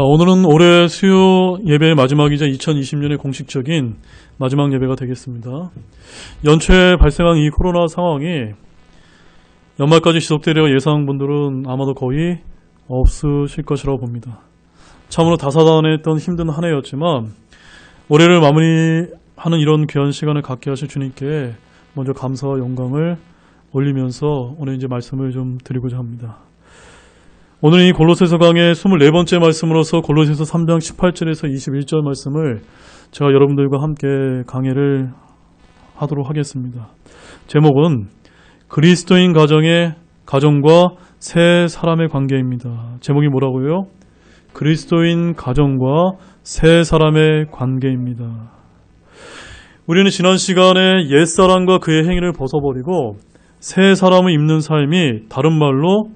오늘은 올해 수요 예배의 마지막이자 2020년의 공식적인 마지막 예배가 되겠습니다. 연초에 발생한 이 코로나 상황이 연말까지 지속되리라 예상한 분들은 아마도 거의 없으실 것이라고 봅니다. 참으로 다사다난했던 힘든 한 해였지만 올해를 마무리하는 이런 귀한 시간을 갖게 하실 주님께 먼저 감사와 영광을 올리면서 오늘 이제 말씀을 좀 드리고자 합니다. 오늘 이 골로새서 강의 24번째 말씀으로서 골로새서 3장 18절에서 21절 말씀을 제가 여러분들과 함께 강의를 하도록 하겠습니다. 제목은 그리스도인 가정과 새 사람의 관계입니다. 제목이 뭐라고요? 그리스도인 가정과 새 사람의 관계입니다. 우리는 지난 시간에 옛사람과 그의 행위를 벗어버리고 새 사람을 입는 삶이 다른 말로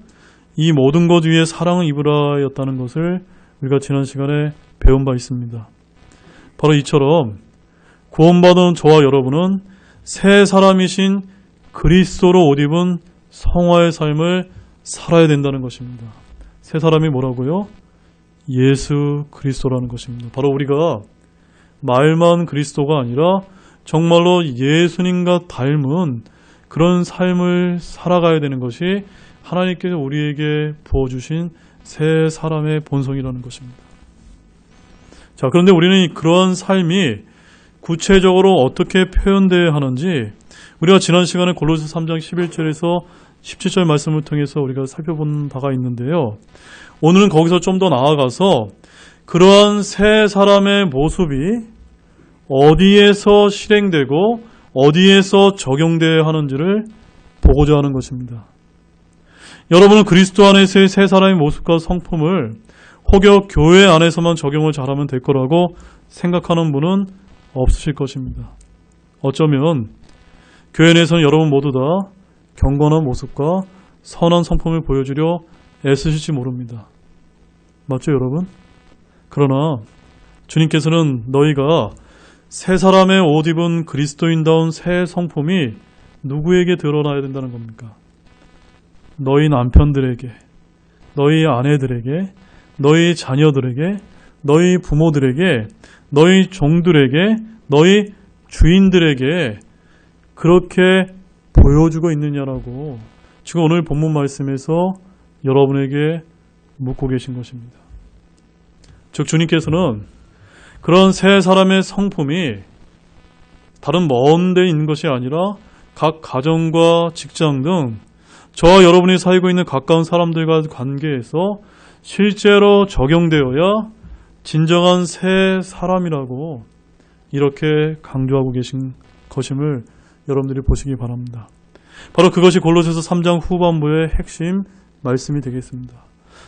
이 모든 것 위에 사랑을 입으라였다는 것을 우리가 지난 시간에 배운 바 있습니다. 바로 이처럼 구원받은 저와 여러분은 새 사람이신 그리스도로 옷 입은 성화의 삶을 살아야 된다는 것입니다. 새 사람이 뭐라고요? 예수 그리스도라는 것입니다. 바로 우리가 말만 그리스도가 아니라 정말로 예수님과 닮은 그런 삶을 살아가야 되는 것이 하나님께서 우리에게 부어주신 새 사람의 본성이라는 것입니다. 자, 그런데 우리는 그러한 삶이 구체적으로 어떻게 표현되어야 하는지 우리가 지난 시간에 골로새 3장 11절에서 17절 말씀을 통해서 우리가 살펴본 바가 있는데요. 오늘은 거기서 좀 더 나아가서 그러한 새 사람의 모습이 어디에서 실행되고 어디에서 적용되어야 하는지를 보고자 하는 것입니다. 여러분은 그리스도 안에서의 새 사람의 모습과 성품을 혹여 교회 안에서만 적용을 잘하면 될 거라고 생각하는 분은 없으실 것입니다. 어쩌면 교회 내에서는 여러분 모두 다 경건한 모습과 선한 성품을 보여주려 애쓰실지 모릅니다. 맞죠, 여러분? 그러나 주님께서는 너희가 새 사람의 옷 입은 그리스도인다운 새 성품이 누구에게 드러나야 된다는 겁니까? 너희 남편들에게, 너희 아내들에게, 너희 자녀들에게, 너희 부모들에게, 너희 종들에게, 너희 주인들에게 그렇게 보여주고 있느냐라고 지금 오늘 본문 말씀에서 여러분에게 묻고 계신 것입니다. 즉 주님께서는 그런 새 사람의 성품이 다른 먼 데 있는 것이 아니라 각 가정과 직장 등 저와 여러분이 살고 있는 가까운 사람들과 관계에서 실제로 적용되어야 진정한 새 사람이라고 이렇게 강조하고 계신 것임을 여러분들이 보시기 바랍니다. 바로 그것이 골로새서 3장 후반부의 핵심 말씀이 되겠습니다.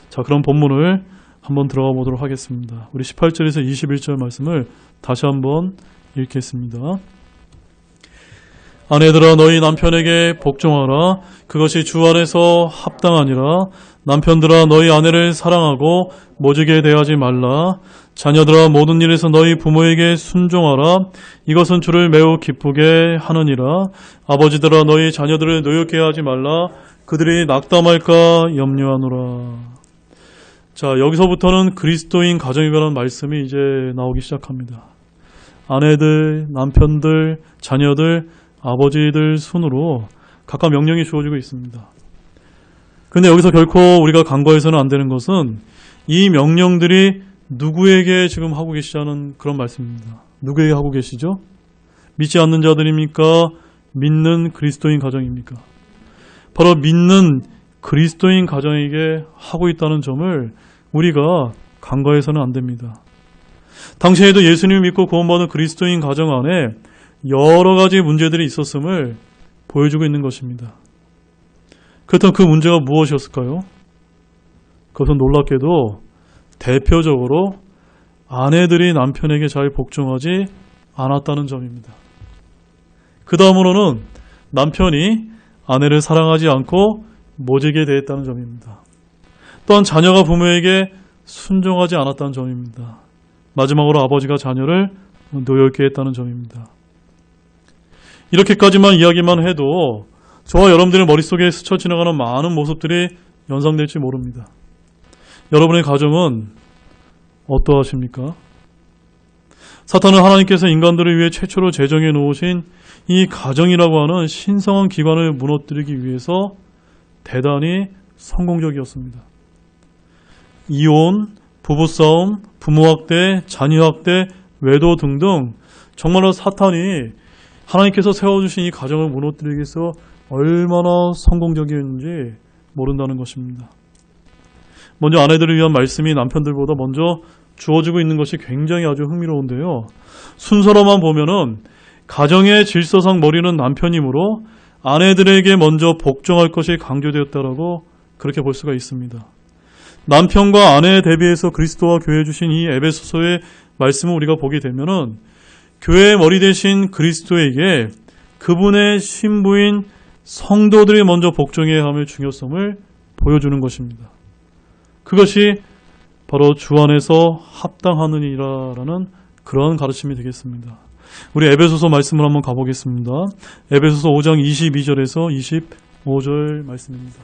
자, 그럼 본문을 한번 들어가 보도록 하겠습니다. 우리 18절에서 21절 말씀을 다시 한번 읽겠습니다. 아내들아 너희 남편에게 복종하라. 그것이 주 안에서 합당하니라. 남편들아 너희 아내를 사랑하고 모지게 대하지 말라. 자녀들아 모든 일에서 너희 부모에게 순종하라. 이것은 주를 매우 기쁘게 하느니라. 아버지들아 너희 자녀들을 노엽게 하지 말라. 그들이 낙담할까 염려하노라. 자, 여기서부터는 그리스도인 가정에 관한 말씀이 이제 나오기 시작합니다. 아내들, 남편들, 자녀들, 아버지들 순으로 각각 명령이 주어지고 있습니다. 그런데 여기서 결코 우리가 간과해서는 안 되는 것은 이 명령들이 누구에게 지금 하고 계시자는 그런 말씀입니다. 누구에게 하고 계시죠? 믿지 않는 자들입니까? 믿는 그리스도인 가정입니까? 바로 믿는 그리스도인 가정에게 하고 있다는 점을 우리가 간과해서는 안 됩니다. 당시에도 예수님을 믿고 구원받은 그리스도인 가정 안에 여러 가지 문제들이 있었음을 보여주고 있는 것입니다. 그렇다면 그 문제가 무엇이었을까요? 그것은 놀랍게도 대표적으로 아내들이 남편에게 잘 복종하지 않았다는 점입니다. 그 다음으로는 남편이 아내를 사랑하지 않고 모지게 대했다는 점입니다. 또한 자녀가 부모에게 순종하지 않았다는 점입니다. 마지막으로 아버지가 자녀를 노엽게 했다는 점입니다. 이렇게까지만 이야기만 해도 저와 여러분들의 머릿속에 스쳐 지나가는 많은 모습들이 연상될지 모릅니다. 여러분의 가정은 어떠하십니까? 사탄은 하나님께서 인간들을 위해 최초로 제정해 놓으신 이 가정이라고 하는 신성한 기관을 무너뜨리기 위해서 대단히 성공적이었습니다. 이혼, 부부싸움, 부모학대, 자녀학대, 외도 등등 정말로 사탄이 하나님께서 세워주신 이 가정을 무너뜨리기 위해서 얼마나 성공적이었는지 모른다는 것입니다. 먼저 아내들을 위한 말씀이 남편들보다 먼저 주어지고 있는 것이 굉장히 아주 흥미로운데요. 순서로만 보면은 가정의 질서상 머리는 남편이므로 아내들에게 먼저 복종할 것이 강조되었다라고 그렇게 볼 수가 있습니다. 남편과 아내에 대비해서 그리스도와 교회에 주신 이 에베소서의 말씀을 우리가 보게 되면은 교회의 머리 대신 그리스도에게 그분의 신부인 성도들이 먼저 복종해야 함의 중요성을 보여주는 것입니다. 그것이 바로 주 안에서 합당하느니라라는 그러한 가르침이 되겠습니다. 우리 에베소서 말씀을 한번 가보겠습니다. 에베소서 5장 22절에서 25절 말씀입니다.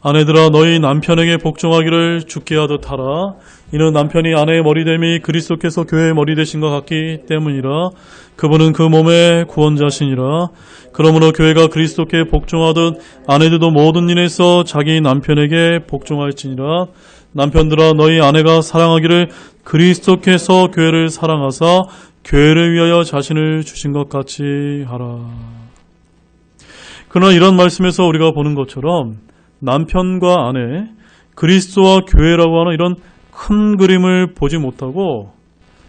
아내들아 너희 남편에게 복종하기를 주께 하듯 하라. 이는 남편이 아내의 머리됨이 그리스도께서 교회의 머리 되신 것 같기 때문이라. 그분은 그 몸의 구원자시니라. 그러므로 교회가 그리스도께 복종하듯 아내들도 모든 일에서 자기 남편에게 복종할지니라. 남편들아 너희 아내가 사랑하기를 그리스도께서 교회를 사랑하사 교회를 위하여 자신을 주신 것 같이 하라. 그러나 이런 말씀에서 우리가 보는 것처럼 남편과 아내, 그리스도와 교회라고 하는 이런 큰 그림을 보지 못하고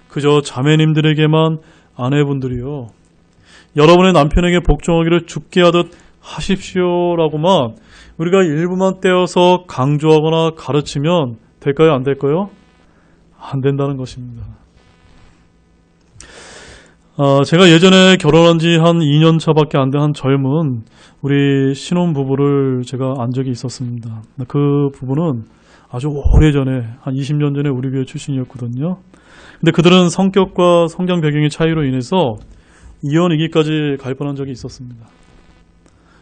그저 자매님들에게만 아내분들이요. 여러분의 남편에게 복종하기를 주께 하듯 하십시오라고만 우리가 일부만 떼어서 강조하거나 가르치면 될까요? 안 될까요? 안 된다는 것입니다. 제가 예전에 결혼한 지 한 2년 차밖에 안 된 한 젊은 우리 신혼부부를 제가 안 적이 있었습니다. 그 부부는 아주 오래전에 한 20년 전에 우리 교회 출신이었거든요. 근데 그들은 성격과 성장 배경의 차이로 인해서 이혼 위기까지 갈 뻔한 적이 있었습니다.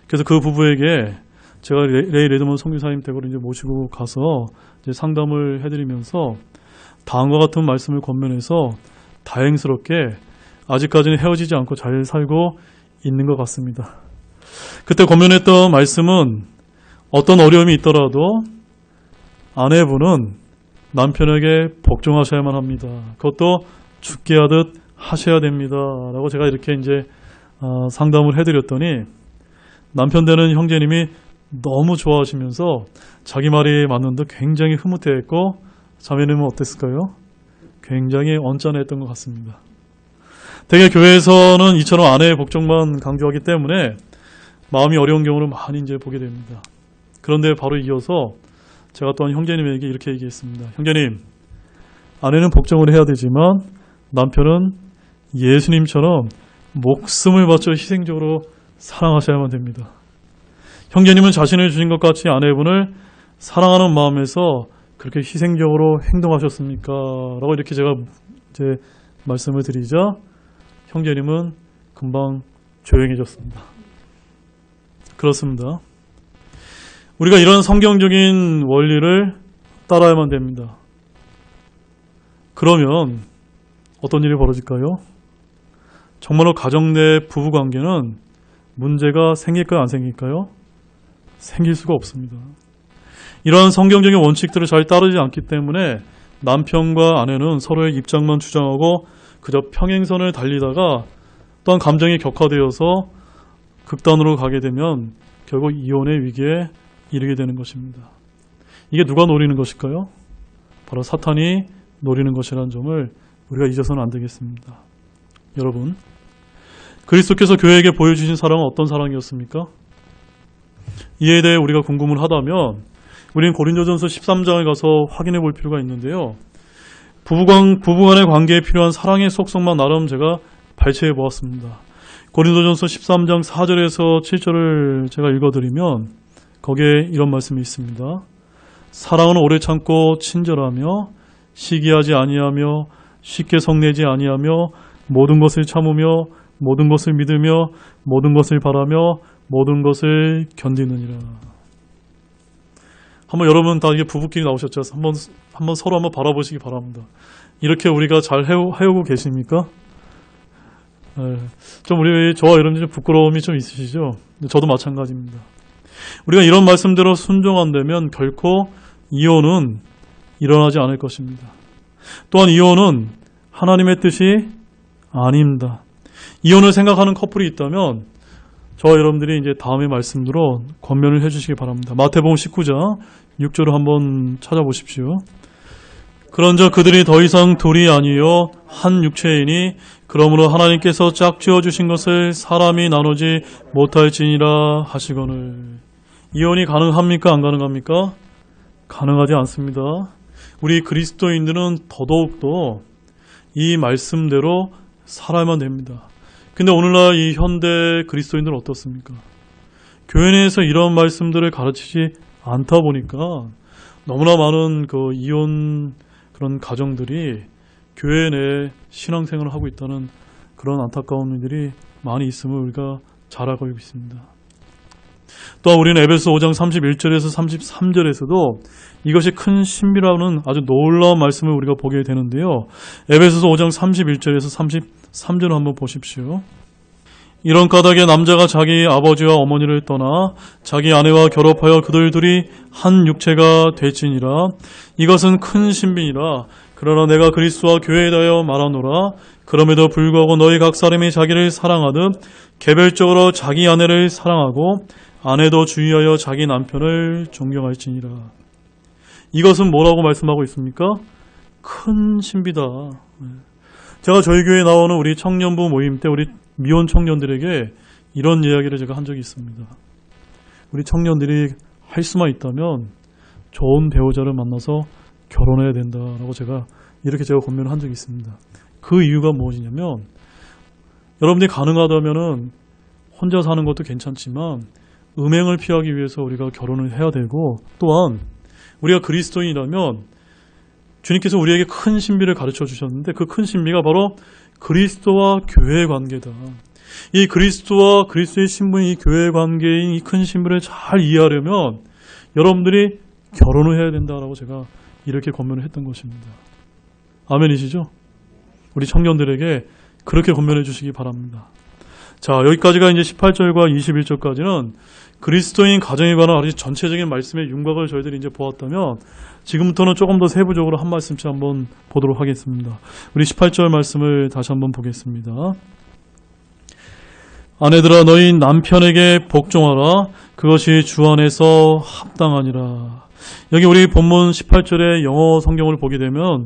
그래서 그 부부에게 제가 레이 레드먼 선교사님 댁으로 이제 모시고 가서 이제 상담을 해드리면서 다음과 같은 말씀을 권면해서 다행스럽게 아직까지는 헤어지지 않고 잘 살고 있는 것 같습니다. 그때 권면했던 말씀은 어떤 어려움이 있더라도 아내분은 남편에게 복종하셔야만 합니다. 그것도 죽게 하듯 하셔야 됩니다. 라고 제가 이렇게 이제 상담을 해드렸더니 남편 되는 형제님이 너무 좋아하시면서 자기 말이 맞는데 굉장히 흐뭇해했고 자매님은 어땠을까요? 굉장히 언짢아했던 것 같습니다. 대개 교회에서는 이처럼 아내의 복종만 강조하기 때문에 마음이 어려운 경우를 많이 이제 보게 됩니다. 그런데 바로 이어서 제가 또한 형제님에게 이렇게 얘기했습니다. 형제님, 아내는 복종을 해야 되지만 남편은 예수님처럼 목숨을 바쳐 희생적으로 사랑하셔야만 됩니다. 형제님은 자신을 주신 것 같이 아내분을 사랑하는 마음에서 그렇게 희생적으로 행동하셨습니까? 라고 이렇게 제가 이제 말씀을 드리자 형제님은 금방 조용해졌습니다. 그렇습니다. 우리가 이런 성경적인 원리를 따라야만 됩니다. 그러면 어떤 일이 벌어질까요? 정말로 가정 내 부부관계는 문제가 생길까요? 안 생길까요? 생길 수가 없습니다. 이러한 성경적인 원칙들을 잘 따르지 않기 때문에 남편과 아내는 서로의 입장만 주장하고 그저 평행선을 달리다가 또한 감정이 격화되어서 극단으로 가게 되면 결국 이혼의 위기에 이르게 되는 것입니다. 이게 누가 노리는 것일까요? 바로 사탄이 노리는 것이라는 점을 우리가 잊어서는 안 되겠습니다. 여러분, 그리스도께서 교회에게 보여주신 사랑은 어떤 사랑이었습니까? 이에 대해 우리가 궁금을 하다면 우리는 고린도전서 13장에 가서 확인해 볼 필요가 있는데요. 부부간의 관계에 필요한 사랑의 속성만 나름 제가 발췌해 보았습니다. 고린도전서 13장 4절에서 7절을 제가 읽어드리면 거기에 이런 말씀이 있습니다. 사랑은 오래 참고 친절하며 시기하지 아니하며 쉽게 성내지 아니하며 모든 것을 참으며 모든 것을 믿으며 모든 것을 바라며 모든 것을 견디느니라. 한번 여러분 다 이게 부부끼리 나오셨죠? 한번 서로 한번 바라보시기 바랍니다. 이렇게 우리가 잘 해오고 계십니까? 좀 저와 여러분들 좀 부끄러움이 좀 있으시죠? 저도 마찬가지입니다. 우리가 이런 말씀대로 순종한다면 결코 이혼은 일어나지 않을 것입니다. 또한 이혼은 하나님의 뜻이 아닙니다. 이혼을 생각하는 커플이 있다면 저와 여러분들이 이제 다음의 말씀대로 권면을 해주시기 바랍니다. 마태복음 19장 6절을 한번 찾아보십시오. 그런즉 그들이 더 이상 둘이 아니요 한 육체이니 그러므로 하나님께서 짝지어 주신 것을 사람이 나누지 못할지니라 하시거늘. 이혼이 가능합니까? 안 가능합니까? 가능하지 않습니다. 우리 그리스도인들은 더더욱더 이 말씀대로 살아야만 됩니다. 근데 오늘날 이 현대 그리스도인들은 어떻습니까? 교회 내에서 이런 말씀들을 가르치지 않다 보니까 너무나 많은 그 이혼 그런 가정들이 교회 내에 신앙생활을 하고 있다는 그런 안타까운 일들이 많이 있음을 우리가 잘 알고 있습니다. 또한 우리는 에베소 5장 31절에서 33절에서도 이것이 큰 신비라는 아주 놀라운 말씀을 우리가 보게 되는데요. 에베소서 5장 31절에서 33절을 한번 보십시오. 이런 까닭에 남자가 자기 아버지와 어머니를 떠나 자기 아내와 결합하여 그들 둘이 한 육체가 될지니라. 이것은 큰 신비니라. 그러나 내가 그리스도와 교회에 대하여 말하노라. 그럼에도 불구하고 너희 각 사람이 자기를 사랑하듯 개별적으로 자기 아내를 사랑하고 아내도 주의하여 자기 남편을 존경할지니라. 이것은 뭐라고 말씀하고 있습니까? 큰 신비다. 제가 저희 교회에 나오는 우리 청년부 모임 때 우리 미혼 청년들에게 이런 이야기를 제가 한 적이 있습니다. 우리 청년들이 할 수만 있다면 좋은 배우자를 만나서 결혼해야 된다라고 제가 권면을 한 적이 있습니다. 그 이유가 무엇이냐면 여러분들이 가능하다면은 혼자 사는 것도 괜찮지만 음행을 피하기 위해서 우리가 결혼을 해야 되고, 또한 우리가 그리스도인이라면 주님께서 우리에게 큰 신비를 가르쳐 주셨는데 그 큰 신비가 바로 그리스도와 교회의 관계다. 이 그리스도와 그리스도의 신분이 이 교회의 관계인 이 큰 신비를 잘 이해하려면 여러분들이 결혼을 해야 된다라고 제가 이렇게 권면을 했던 것입니다. 아멘이시죠? 우리 청년들에게 그렇게 권면해 주시기 바랍니다. 자, 여기까지가 이제 18절과 21절까지는 그리스도인 가정에 관한 아주 전체적인 말씀의 윤곽을 저희들이 이제 보았다면 지금부터는 조금 더 세부적으로 한 말씀씩 한번 보도록 하겠습니다. 우리 18절 말씀을 다시 한번 보겠습니다. 아내들아 너희 남편에게 복종하라. 그것이 주 안에서 합당하니라. 여기 우리 본문 18절의 영어 성경을 보게 되면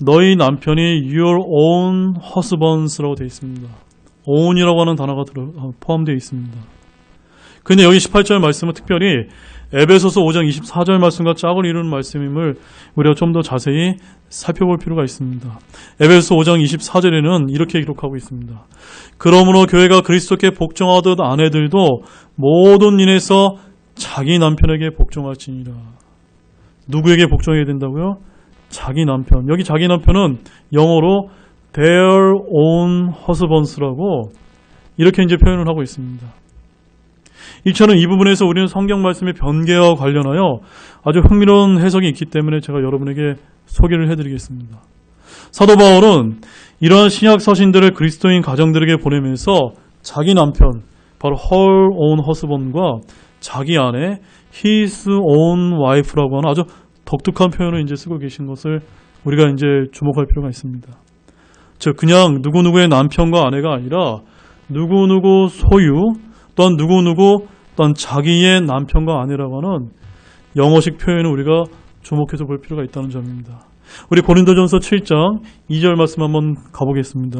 너희 남편이 your own husbands라고 되어 있습니다. own이라고 하는 단어가 포함되어 있습니다. 근데 여기 18절 말씀은 특별히 에베소서 5장 24절 말씀과 짝을 이루는 말씀임을 우리가 좀 더 자세히 살펴볼 필요가 있습니다. 에베소서 5장 24절에는 이렇게 기록하고 있습니다. 그러므로 교회가 그리스도께 복종하듯 아내들도 모든 일에서 자기 남편에게 복종할지니라. 누구에게 복종해야 된다고요? 자기 남편. 여기 자기 남편은 영어로 their own husbands라고 이렇게 이제 표현을 하고 있습니다. 이처럼 이 부분에서 우리는 성경 말씀의 변개와 관련하여 아주 흥미로운 해석이 있기 때문에 제가 여러분에게 소개를 해드리겠습니다. 사도 바울은 이러한 신약 서신들을 그리스도인 가정들에게 보내면서 자기 남편, 바로 her own husband과 자기 아내, his own wife라고 하는 아주 독특한 표현을 이제 쓰고 계신 것을 우리가 이제 주목할 필요가 있습니다. 즉, 그냥 누구누구의 남편과 아내가 아니라 누구누구 소유, 또한 누구누구, 또한 자기의 남편과 아내라고 하는 영어식 표현을 우리가 주목해서 볼 필요가 있다는 점입니다. 우리 고린도전서 7장 2절 말씀 한번 가보겠습니다.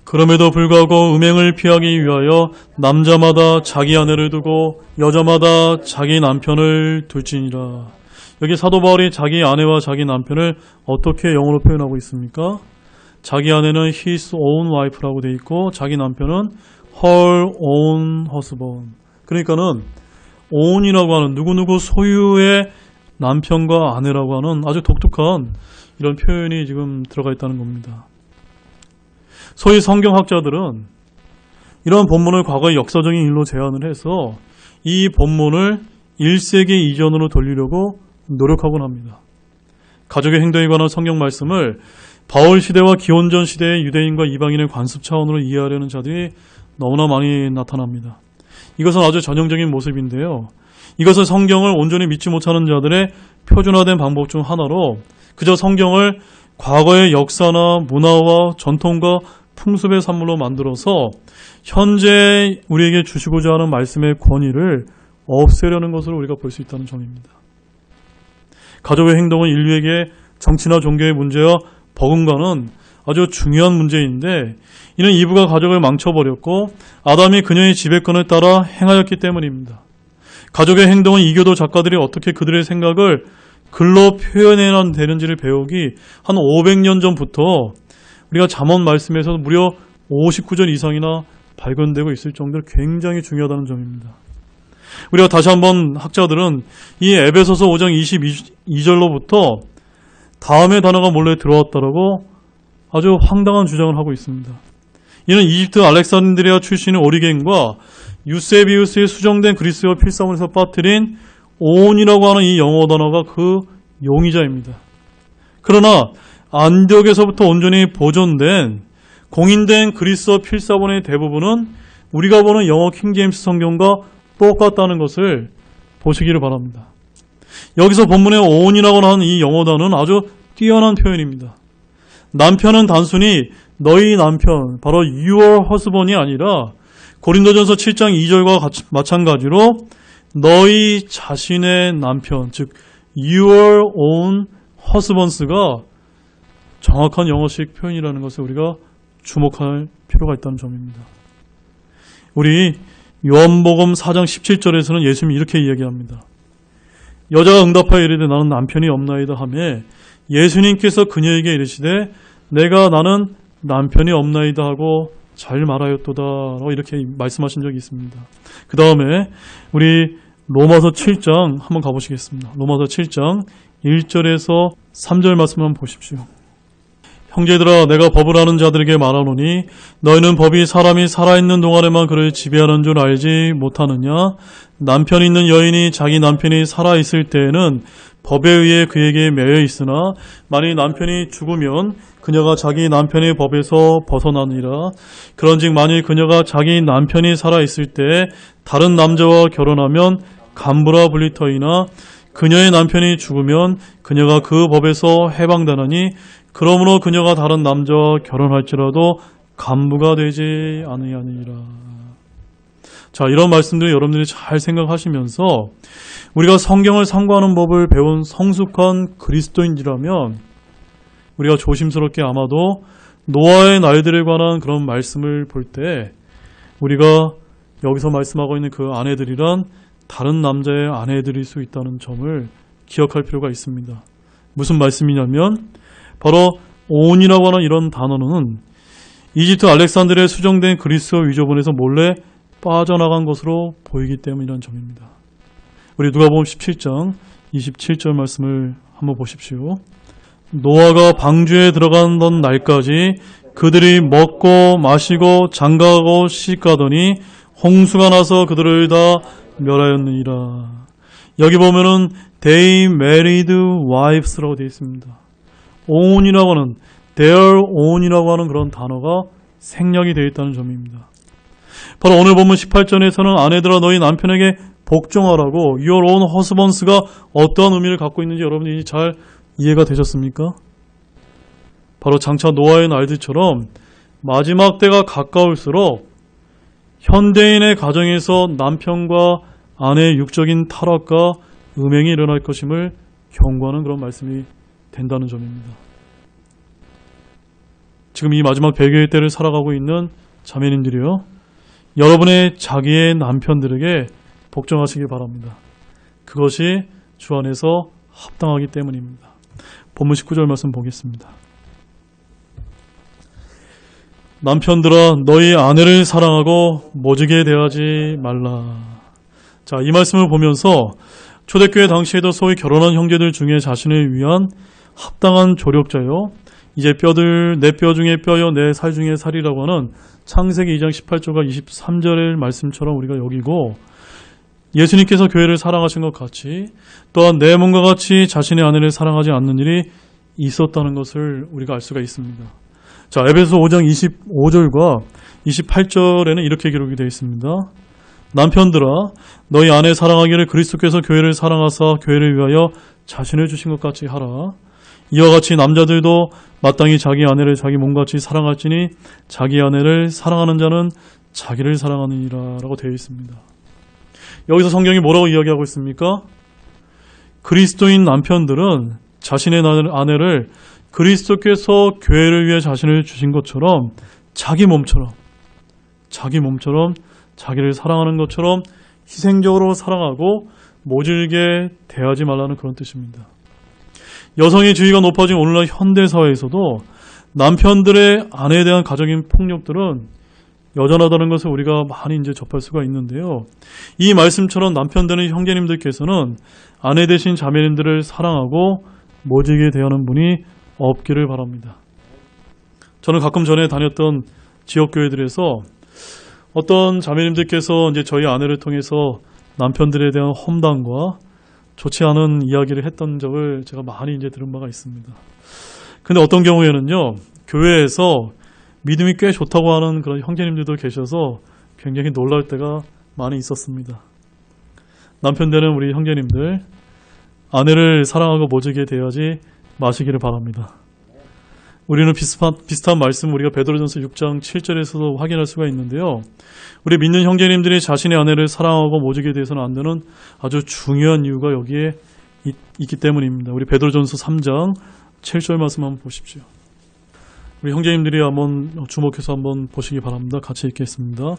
그럼에도 불구하고 음행을 피하기 위하여 남자마다 자기 아내를 두고 여자마다 자기 남편을 둘지니라. 여기 사도 바울이 자기 아내와 자기 남편을 어떻게 영어로 표현하고 있습니까? 자기 아내는 his own wife라고 되어 있고 자기 남편은 her own husband. 그러니까는 own이라고 하는 누구누구 소유의 남편과 아내라고 하는 아주 독특한 이런 표현이 지금 들어가 있다는 겁니다. 소위 성경학자들은 이런 본문을 과거의 역사적인 일로 제안을 해서 이 본문을 1세기 이전으로 돌리려고 노력하곤 합니다. 가족의 행동에 관한 성경 말씀을 바울 시대와 기원전 시대의 유대인과 이방인의 관습 차원으로 이해하려는 자들이 너무나 많이 나타납니다. 이것은 아주 전형적인 모습인데요. 이것은 성경을 온전히 믿지 못하는 자들의 표준화된 방법 중 하나로 그저 성경을 과거의 역사나 문화와 전통과 풍습의 산물로 만들어서 현재 우리에게 주시고자 하는 말씀의 권위를 없애려는 것으로 우리가 볼 수 있다는 점입니다. 가족의 행동은 인류에게 정치나 종교의 문제와 버금가는 아주 중요한 문제인데 이는 이브가 가족을 망쳐버렸고 아담이 그녀의 지배권에 따라 행하였기 때문입니다. 가족의 행동은 이교도 작가들이 어떻게 그들의 생각을 글로 표현해야 되는지를 배우기 한 500년 전부터 우리가 잠언 말씀에서 무려 59절 이상이나 발견되고 있을 정도로 굉장히 중요하다는 점입니다. 우리가 다시 한번 학자들은 이 에베소서 5장 22절로부터 다음의 단어가 몰래 들어왔다라고 아주 황당한 주장을 하고 있습니다. 이는 이집트 알렉산드리아 출신의 오리겐과 유세비우스의 수정된 그리스어 필사본에서 빠뜨린 온이라고 하는 이 영어 단어가 그 용의자입니다. 그러나 안디옥에서부터 온전히 보존된 공인된 그리스어 필사본의 대부분은 우리가 보는 영어 킹제임스 성경과 똑같다는 것을 보시기를 바랍니다. 여기서 본문의 온이라고 하는 이 영어 단어는 아주 뛰어난 표현입니다. 남편은 단순히 너희 남편, 바로 your husband이 아니라 고린도전서 7장 2절과 마찬가지로 너희 자신의 남편, 즉 your own husbands가 정확한 영어식 표현이라는 것을 우리가 주목할 필요가 있다는 점입니다. 우리 요한복음 4장 17절에서는 예수님이 이렇게 이야기합니다. 여자가 응답하여 이르되 나는 남편이 없나이다 하며 예수님께서 그녀에게 이르시되 내가 나는 남편이 없나이다 하고 잘 말하였도다 라고 이렇게 말씀하신 적이 있습니다. 그 다음에 우리 로마서 7장 한번 가보시겠습니다. 로마서 7장 1절에서 3절 말씀 한번 보십시오. 형제들아 내가 법을 아는 자들에게 말하노니 너희는 법이 사람이 살아있는 동안에만 그를 지배하는 줄 알지 못하느냐. 남편 있는 여인이 자기 남편이 살아있을 때에는 법에 의해 그에게 매여 있으나 만일 남편이 죽으면 그녀가 자기 남편의 법에서 벗어나니라. 그런즉 만일 그녀가 자기 남편이 살아있을 때 다른 남자와 결혼하면 간부라 불릴 터이나 그녀의 남편이 죽으면 그녀가 그 법에서 해방되나니 그러므로 그녀가 다른 남자와 결혼할지라도 간부가 되지 아니하니라. 자, 이런 말씀들을 여러분들이 잘 생각하시면서 우리가 성경을 상고하는 법을 배운 성숙한 그리스도인이라면 우리가 조심스럽게 아마도 노아의 날들에 관한 그런 말씀을 볼 때 우리가 여기서 말씀하고 있는 그 아내들이란 다른 남자의 아내들일 수 있다는 점을 기억할 필요가 있습니다. 무슨 말씀이냐면 바로 온이라고 하는 이런 단어는 이집트 알렉산드리아에 수정된 그리스어 위조본에서 몰래 빠져나간 것으로 보이기 때문이라는 점입니다. 우리 누가복음 17장 27절 말씀을 한번 보십시오. 노아가 방주에 들어가던 날까지 그들이 먹고 마시고 장가가고 시집가더니 홍수가 나서 그들을 다 멸하였느니라. 여기 보면은 they married wives라고 되어 있습니다. own이라고 하는 their own이라고 하는 그런 단어가 생략이 되어 있다는 점입니다. 바로 오늘 본문 18절에서는 아내들아 너희 남편에게 복종하라고 your own husbands가 어떠한 의미를 갖고 있는지 여러분이 잘 이해가 되셨습니까? 바로 장차 노아의 날들처럼 마지막 때가 가까울수록 현대인의 가정에서 남편과 아내의 육적인 타락과 음행이 일어날 것임을 경고하는 그런 말씀이 된다는 점입니다. 지금 이 마지막 배교의 때를 살아가고 있는 자매님들이요, 여러분의 자기의 남편들에게 복종하시기 바랍니다. 그것이 주 안에서 합당하기 때문입니다. 본문 19절 말씀 보겠습니다. 남편들아 너희 아내를 사랑하고 모지게 대하지 말라. 자, 이 말씀을 보면서 초대교회 당시에도 소위 결혼한 형제들 중에 자신을 위한 합당한 조력자요, 이제 뼈들 내 뼈 중에 뼈여 내 살 중에 살이라고 하는 창세기 2장 18절과 23절의 말씀처럼 우리가 여기고, 예수님께서 교회를 사랑하신 것 같이 또한 내 몸과 같이 자신의 아내를 사랑하지 않는 일이 있었다는 것을 우리가 알 수가 있습니다. 자, 에베소 5장 25절과 28절에는 이렇게 기록이 되어 있습니다. 남편들아 너희 아내 사랑하기를 그리스도께서 교회를 사랑하사 교회를 위하여 자신을 주신 것 같이 하라. 이와 같이 남자들도 마땅히 자기 아내를 자기 몸같이 사랑할지니 자기 아내를 사랑하는 자는 자기를 사랑하느니라 라고 되어 있습니다. 여기서 성경이 뭐라고 이야기하고 있습니까? 그리스도인 남편들은 자신의 아내를 그리스도께서 교회를 위해 자신을 주신 것처럼 자기 몸처럼 자기를 사랑하는 것처럼 희생적으로 사랑하고 모질게 대하지 말라는 그런 뜻입니다. 여성의 지위가 높아진 오늘날 현대사회에서도 남편들의 아내에 대한 가정인 폭력들은 여전하다는 것을 우리가 많이 이제 접할 수가 있는데요. 이 말씀처럼 남편 되는 형제님들께서는 아내 되신 자매님들을 사랑하고 모질게 대하는 분이 없기를 바랍니다. 저는 가끔 전에 다녔던 지역교회들에서 어떤 자매님들께서 이제 저희 아내를 통해서 남편들에 대한 험담과 좋지 않은 이야기를 했던 적을 제가 많이 이제 들은 바가 있습니다. 근데 어떤 경우에는요, 교회에서 믿음이 꽤 좋다고 하는 그런 형제님들도 계셔서 굉장히 놀랄 때가 많이 있었습니다. 남편 되는 우리 형제님들, 아내를 사랑하고 모질게 대하지 마시기를 바랍니다. 우리는 비슷한 말씀 우리가 베드로전서 6장 7절에서도 확인할 수가 있는데요. 우리 믿는 형제님들이 자신의 아내를 사랑하고 모질게 대해서는 안 되는 아주 중요한 이유가 여기에 있기 때문입니다. 우리 베드로전서 3장 7절 말씀 한번 보십시오. 우리 형제님들이 한번 주목해서 한번 보시기 바랍니다. 같이 읽겠습니다.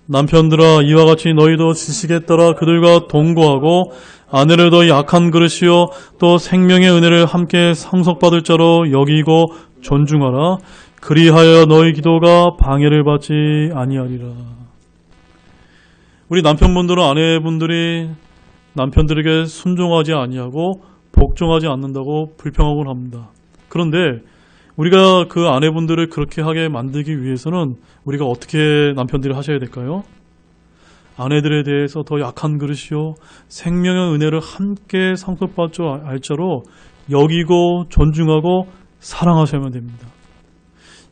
남편들아 이와 같이 너희도 지식에 따라 그들과 동거하고 아내를 더 약한 그릇이요 또 생명의 은혜를 함께 상속받을 자로 여기고 존중하라. 그리하여 너희 기도가 방해를 받지 아니하리라. 우리 남편분들은 아내분들이 남편들에게 순종하지 아니하고 복종하지 않는다고 불평하곤 합니다. 그런데 우리가 그 아내분들을 그렇게 하게 만들기 위해서는 우리가 어떻게 남편들이 하셔야 될까요? 아내들에 대해서 더 약한 그릇이요 생명의 은혜를 함께 상속받을 줄 알 자로 여기고 존중하고 사랑하셔야만 됩니다.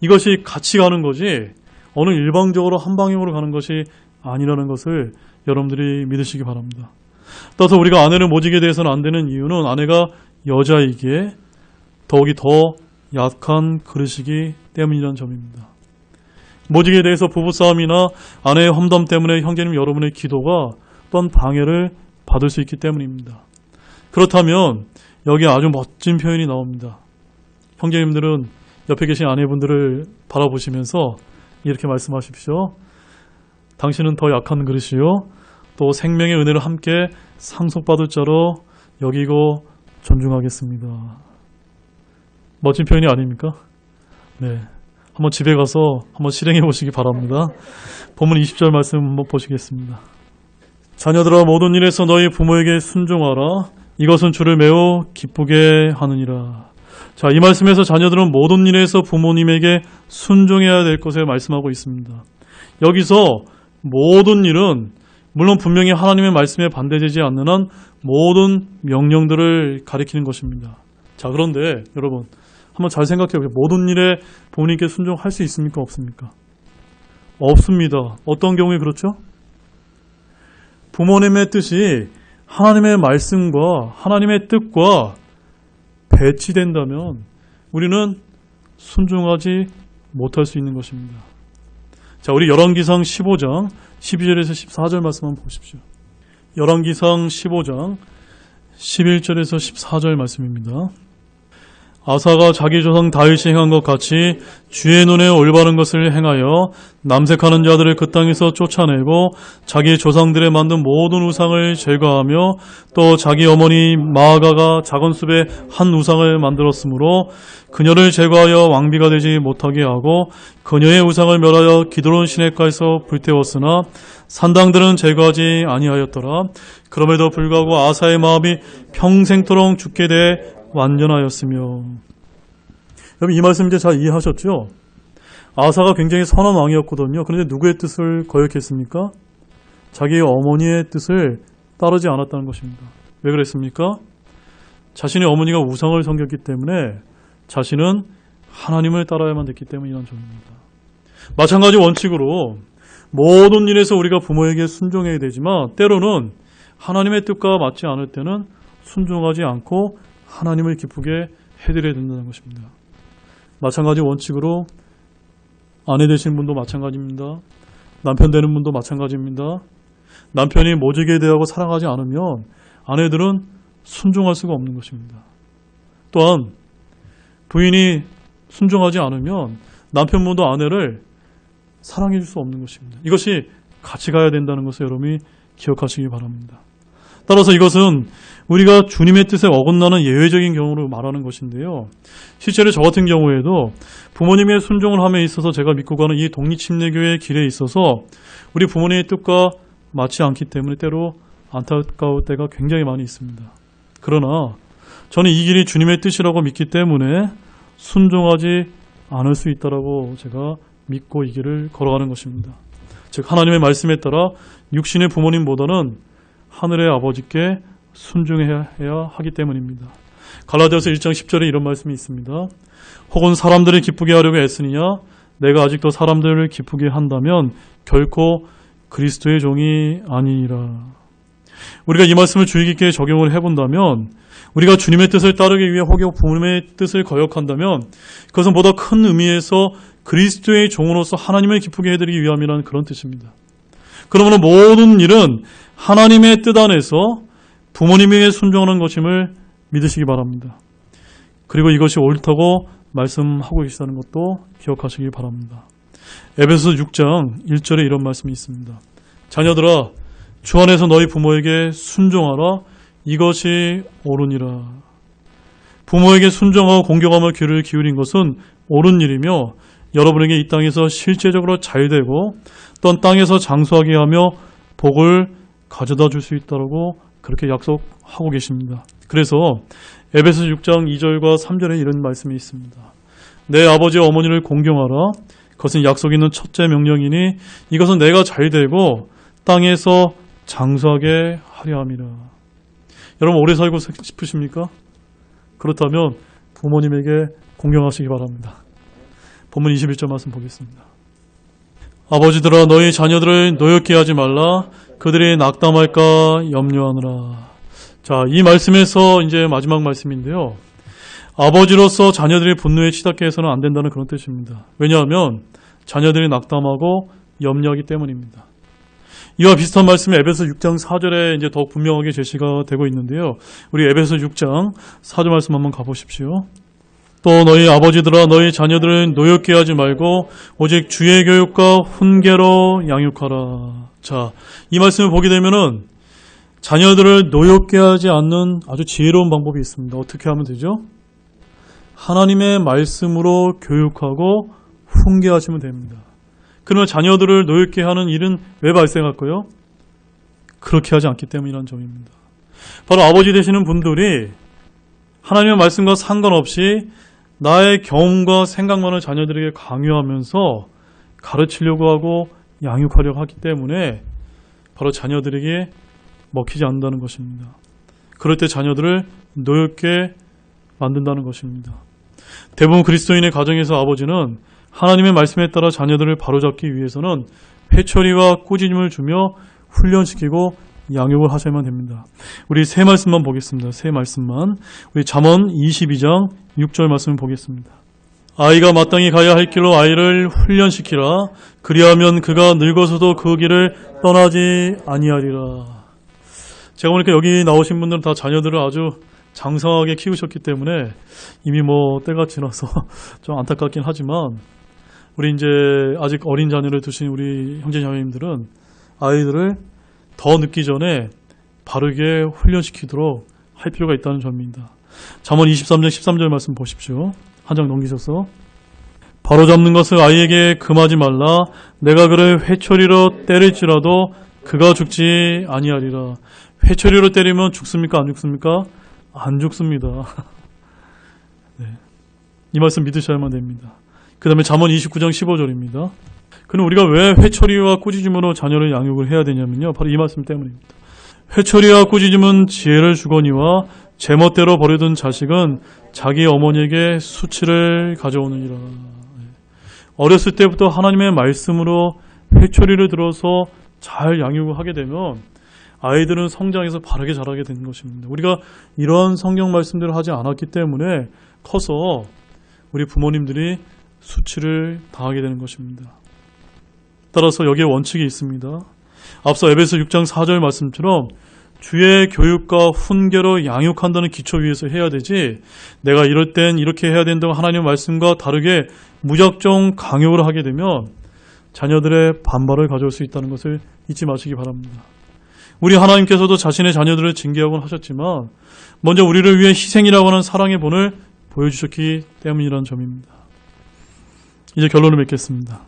이것이 같이 가는 거지 어느 일방적으로 한 방향으로 가는 것이 아니라는 것을 여러분들이 믿으시기 바랍니다. 따라서 우리가 아내를 모지게 대해서는 안 되는 이유는 아내가 여자이기에 더욱이 더 약한 그릇이기 때문이라는 점입니다. 모지게 대해서 부부싸움이나 아내의 험담 때문에 형제님 여러분의 기도가 또한 방해를 받을 수 있기 때문입니다. 그렇다면 여기 아주 멋진 표현이 나옵니다. 형제님들은 옆에 계신 아내분들을 바라보시면서 이렇게 말씀하십시오. 당신은 더 약한 그릇이요 또 생명의 은혜를 함께 상속받을 자로 여기고 존중하겠습니다. 멋진 표현이 아닙니까? 네, 한번 집에 가서 한번 실행해 보시기 바랍니다. 본문 20절 말씀 한번 보시겠습니다. 자녀들아 모든 일에서 너희 부모에게 순종하라. 이것은 주를 매우 기쁘게 하느니라. 자, 이 말씀에서 자녀들은 모든 일에서 부모님에게 순종해야 될 것을 말씀하고 있습니다. 여기서 모든 일은 물론 분명히 하나님의 말씀에 반대되지 않는 한 모든 명령들을 가리키는 것입니다. 자, 그런데 여러분 한번 잘 생각해 보세요. 모든 일에 부모님께 순종할 수 있습니까? 없습니까? 없습니다. 어떤 경우에 그렇죠? 부모님의 뜻이 하나님의 말씀과 하나님의 뜻과 배치된다면 우리는 순종하지 못할 수 있는 것입니다. 자, 우리 열왕기상 15장 12절에서 14절 말씀 한번 보십시오. 열왕기상 15장 11절에서 14절 말씀입니다. 아사가 자기 조상 다윗이 행한 것 같이 주의 눈에 올바른 것을 행하여 남색하는 자들을 그 땅에서 쫓아내고 자기 조상들의 만든 모든 우상을 제거하며 또 자기 어머니 마아가가 작은 숲에 한 우상을 만들었으므로 그녀를 제거하여 왕비가 되지 못하게 하고 그녀의 우상을 멸하여 기드론 시내가에서 불태웠으나 산당들은 제거하지 아니하였더라. 그럼에도 불구하고 아사의 마음이 평생토록 죽게 돼 완전하였으며. 여러분 이 말씀 이제 잘 이해하셨죠? 아사가 굉장히 선한 왕이었거든요. 그런데 누구의 뜻을 거역했습니까? 자기의 어머니의 뜻을 따르지 않았다는 것입니다. 왜 그랬습니까? 자신의 어머니가 우상을 섬겼기 때문에 자신은 하나님을 따라야만 됐기 때문이라는 점입니다. 마찬가지 원칙으로 모든 일에서 우리가 부모에게 순종해야 되지만 때로는 하나님의 뜻과 맞지 않을 때는 순종하지 않고 하나님을 기쁘게 해드려야 된다는 것입니다. 마찬가지 원칙으로 아내 되신 분도 마찬가지입니다. 남편 되는 분도 마찬가지입니다. 남편이 모질게 대하고 사랑하지 않으면 아내들은 순종할 수가 없는 것입니다. 또한 부인이 순종하지 않으면 남편분도 아내를 사랑해 줄 수 없는 것입니다. 이것이 같이 가야 된다는 것을 여러분이 기억하시기 바랍니다. 따라서 이것은 우리가 주님의 뜻에 어긋나는 예외적인 경우로 말하는 것인데요. 실제로 저 같은 경우에도 부모님의 순종을 함에 있어서 제가 믿고 가는 이 독립침례교회의 길에 있어서 우리 부모님의 뜻과 맞지 않기 때문에 때로 안타까울 때가 굉장히 많이 있습니다. 그러나 저는 이 길이 주님의 뜻이라고 믿기 때문에 순종하지 않을 수 있다라고 제가 믿고 이 길을 걸어가는 것입니다. 즉 하나님의 말씀에 따라 육신의 부모님보다는 하늘의 아버지께 순종해야 하기 때문입니다. 갈라디아서 1장 10절에 이런 말씀이 있습니다. 혹은 사람들을 기쁘게 하려고 애쓰느냐 내가 아직도 사람들을 기쁘게 한다면 결코 그리스도의 종이 아니니라. 우리가 이 말씀을 주의 깊게 적용을 해본다면 우리가 주님의 뜻을 따르기 위해 혹여 부모님의 뜻을 거역한다면 그것은 보다 큰 의미에서 그리스도의 종으로서 하나님을 기쁘게 해드리기 위함이라는 그런 뜻입니다. 그러면 모든 일은 하나님의 뜻 안에서 부모님에게 순종하는 것임을 믿으시기 바랍니다. 그리고 이것이 옳다고 말씀하고 계시다는 것도 기억하시기 바랍니다. 에베소서 6장 1절에 이런 말씀이 있습니다. 자녀들아 주 안에서 너희 부모에게 순종하라. 이것이 옳으니라. 부모에게 순종하고 공경하며 귀를 기울인 것은 옳은 일이며 여러분에게 이 땅에서 실제적으로 잘되고 또 땅에서 장수하게 하며 복을 가져다 줄 수 있다고 그렇게 약속하고 계십니다. 그래서 에베소 6장 2절과 3절에 이런 말씀이 있습니다. 내 아버지와 어머니를 공경하라. 그것은 약속 있는 첫째 명령이니 이것은 내가 잘되고 땅에서 장수하게 하려 함이라. 여러분 오래 살고 싶으십니까? 그렇다면 부모님에게 공경하시기 바랍니다. 본문 21절 말씀 보겠습니다. 아버지들아 너희 자녀들을 노엽게 하지 말라. 그들이 낙담할까 염려하느라. 자, 이 말씀에서 이제 마지막 말씀인데요. 아버지로서 자녀들이 분노에 치닫게 해서는 안 된다는 그런 뜻입니다. 왜냐하면 자녀들이 낙담하고 염려하기 때문입니다. 이와 비슷한 말씀이 에베소 6장 4절에 이제 더욱 분명하게 제시가 되고 있는데요. 우리 에베소 6장 4절 말씀 한번 가보십시오. 또 너희 아버지들아 너희 자녀들을 노엽게 하지 말고 오직 주의 교육과 훈계로 양육하라. 자, 이 말씀을 보게 되면은 자녀들을 노엽게 하지 않는 아주 지혜로운 방법이 있습니다. 어떻게 하면 되죠? 하나님의 말씀으로 교육하고 훈계하시면 됩니다. 그러면 자녀들을 노엽게 하는 일은 왜 발생할까요? 그렇게 하지 않기 때문이라는 점입니다. 바로 아버지 되시는 분들이 하나님의 말씀과 상관없이 나의 경험과 생각만을 자녀들에게 강요하면서 가르치려고 하고 양육하려고 하기 때문에 바로 자녀들에게 먹히지 않는다는 것입니다. 그럴 때 자녀들을 노엽게 만든다는 것입니다. 대부분 그리스도인의 가정에서 아버지는 하나님의 말씀에 따라 자녀들을 바로잡기 위해서는 회초리와 꾸짖음을 주며 훈련시키고 양육을 하셔야만 됩니다. 우리 세 말씀만 보겠습니다. 세 말씀만. 우리 잠언 22장 6절 말씀을 보겠습니다. 아이가 마땅히 가야 할 길로 아이를 훈련시키라. 그리하면 그가 늙어서도 그 길을 떠나지 아니하리라. 제가 보니까 여기 나오신 분들은 다 자녀들을 아주 장성하게 키우셨기 때문에 이미 때가 지나서 좀 안타깝긴 하지만 우리 이제 아직 어린 자녀를 두신 우리 형제자매님들은 아이들을 더 늦기 전에 바르게 훈련시키도록 할 필요가 있다는 점입니다. 잠언 23장 13절 말씀 보십시오. 한 장 넘기셔서 바로잡는 것을 아이에게 금하지 말라. 내가 그를 회초리로 때릴지라도 그가 죽지 아니하리라. 회초리로 때리면 죽습니까? 안 죽습니까? 안 죽습니다. 네. 이 말씀 믿으셔야만 됩니다. 그 다음에 잠언 29장 15절입니다. 그럼 우리가 왜 회초리와 꾸짖음으로 자녀를 양육을 해야 되냐면요. 바로 이 말씀 때문입니다. 회초리와 꾸짖음은 지혜를 주거니와 제멋대로 버려둔 자식은 자기 어머니에게 수치를 가져오느니라. 어렸을 때부터 하나님의 말씀으로 회초리를 들어서 잘 양육을 하게 되면 아이들은 성장해서 바르게 자라게 되는 것입니다. 우리가 이런 성경 말씀들을 하지 않았기 때문에 커서 우리 부모님들이 수치를 당하게 되는 것입니다. 따라서 여기에 원칙이 있습니다. 앞서 에베소 6장 4절 말씀처럼 주의 교육과 훈계로 양육한다는 기초 위에서 해야 되지, 내가 이럴 땐 이렇게 해야 된다고 하나님의 말씀과 다르게 무작정 강요를 하게 되면 자녀들의 반발을 가져올 수 있다는 것을 잊지 마시기 바랍니다. 우리 하나님께서도 자신의 자녀들을 징계하곤 하셨지만 먼저 우리를 위해 희생이라고 하는 사랑의 본을 보여주셨기 때문이라는 점입니다. 이제 결론을 맺겠습니다.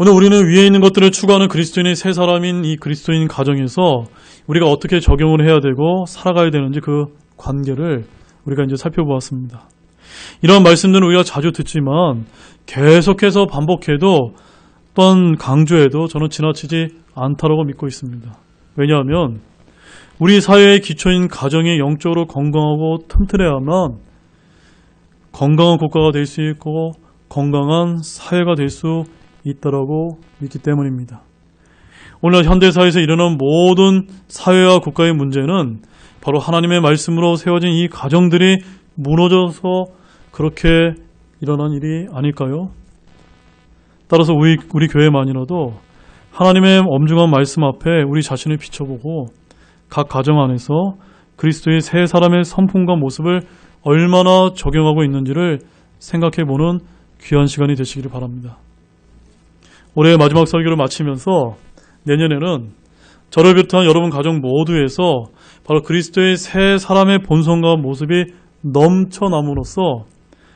오늘 우리는 위에 있는 것들을 추구하는 그리스도인의 새 사람인 이 그리스도인 가정에서 우리가 어떻게 적용을 해야 되고 살아가야 되는지 그 관계를 우리가 이제 살펴보았습니다. 이런 말씀들은 우리가 자주 듣지만 계속해서 반복해도 또한 강조해도 저는 지나치지 않다라고 믿고 있습니다. 왜냐하면 우리 사회의 기초인 가정이 영적으로 건강하고 튼튼해야만 건강한 국가가 될 수 있고 건강한 사회가 될 수 있다라고 믿기 때문입니다. 오늘 현대사회에서 일어난 모든 사회와 국가의 문제는 바로 하나님의 말씀으로 세워진 이 가정들이 무너져서 그렇게 일어난 일이 아닐까요? 따라서 우리 교회만이라도 하나님의 엄중한 말씀 앞에 우리 자신을 비춰보고 각 가정 안에서 그리스도의 새 사람의 성품과 모습을 얼마나 적용하고 있는지를 생각해보는 귀한 시간이 되시기를 바랍니다. 올해 마지막 설교를 마치면서 내년에는 저를 비롯한 여러분 가정 모두에서 바로 그리스도의 새 사람의 본성과 모습이 넘쳐남으로써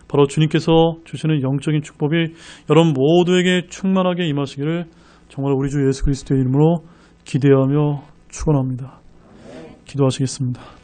바로 주님께서 주시는 영적인 축복이 여러분 모두에게 충만하게 임하시기를 정말 우리 주 예수 그리스도의 이름으로 기대하며 축원합니다. 기도하시겠습니다.